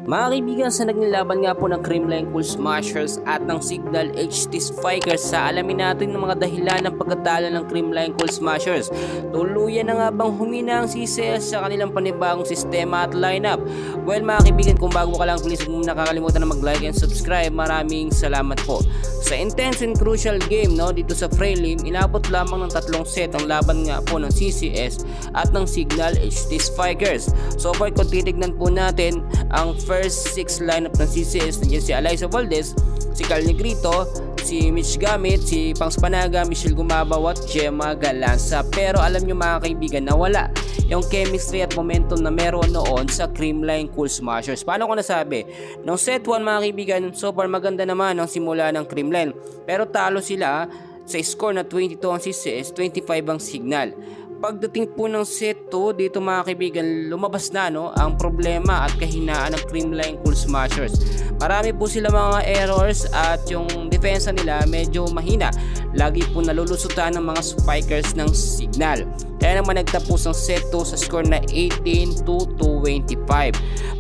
Mga kaibigan, sa naging laban nga po ng Creamline Cool Smashers at ng Signal HT Spikers, sa alamin natin ng mga dahilan ng pagkatalo ng Creamline Cool Smashers. Tuluyan na nga bang humina ang CCS sa kanilang panibagong sistema at lineup? Well mga kaibigan, kung bago ka lang, please huwag mo nakakalimutan na mag-like and subscribe. Maraming salamat po. Sa intense and crucial game dito sa Prelim, inabot lamang ng 3 set ang laban nga po ng CCS at ng Signal HT Spikers. So far, kung titignan po natin ang first 6 lineup ng CCS, nandiyan si Alyssa Valdez, si Carl Negrito, si Mitch Gamit, si Pangs Panaga, Michelle Gumabaw at Gemma Galanza. Pero alam nyo mga kaibigan na wala yung chemistry at momentum na meron noon sa Creamline Cool Smashers. Paano ko nasabi? Nung set 1 mga kaibigan, so far maganda naman ang simula ng Creamline. Pero talo sila sa score na 22 ang CCS, 25 ang Signal. Pagdating po ng set 2, dito mga kaibigan, lumabas na ang problema at kahinaan ng Creamline Cool Smashers. Marami po sila mga errors at yung depensa nila medyo mahina. Lagi po nalulusutan ng mga spikers ng Signal. Kaya naman nagtapos ang set 2 sa score na 18-25.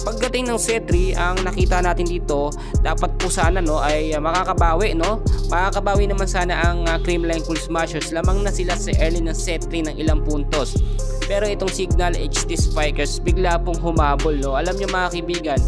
Pagdating ng set 3, ang nakita natin dito, dapat po sana ay makakabawi. Makakabawi naman sana ang Creamline Cool Smashers. Lamang na sila sa early ng set 3 ng ilang puntos. Pero itong Signal HT Spikers bigla pong humabol. Alam nyo mga kaibigan,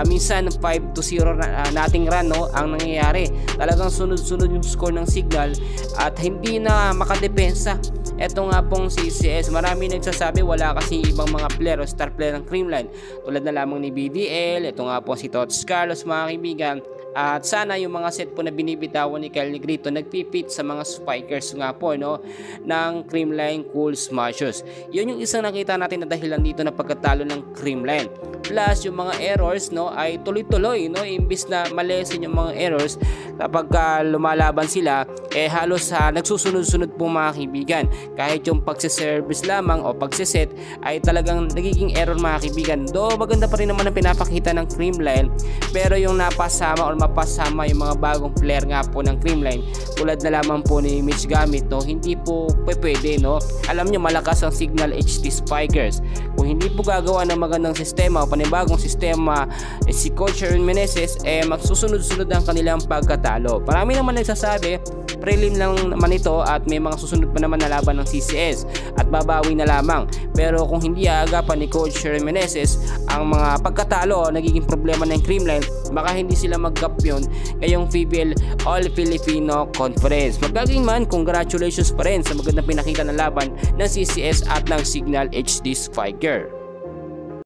minsan 5-0 nating run ang nangyayari. Talagang sunod-sunod yung score ng Signal at hindi na makadepensa. Ito nga pong CCS, marami nagsasabi wala kasi ibang mga player o star player ng Creamline tulad na lamang ni BDL. Ito nga po si Tots Carlos mga kaibigan. At sana yung mga set po na binibitawan ni Kyle Negrito nagpipit sa mga spikers nga po ng Creamline Cool Smashers. Yun yung isang nakita natin na dahilan dito na pagkatalo ng Creamline. Plus yung mga errors ay tuloy-tuloy imbis na malesin yung mga errors kapag lumalaban sila halos nagsusunod-sunod po mga kaibigan. Kahit yung pagsiservice lamang o pagsiset ay talagang nagiging error mga kaibigan. Do maganda pa rin naman ang pinapakita ng Creamline, pero yung napasama o mapasama yung mga bagong player nga po ng Creamline tulad na lamang po ni Mitch Gamit hindi po pwede. Alam nyo malakas ang Signal HT Spikers. Kung hindi po gagawa ng magandang sistema o panibagong sistema si Coach Aaron Meneses magsusunod-sunod ang kanilang pagkatalo. Marami naman nagsasabi prelim lang naman ito at may mga susunod pa naman na laban ng CCS at babawi na lamang. Pero kung hindi aagapan ni Coach Aaron Meneses ang mga pagkatalo nagiging problema ng Creamline, baka hindi sila mag-campion ngayong PBL All Filipino Conference. Magaging man, congratulations pa rin sa magandang pinakita ng laban ng CCS at ng Signal HT Spiker.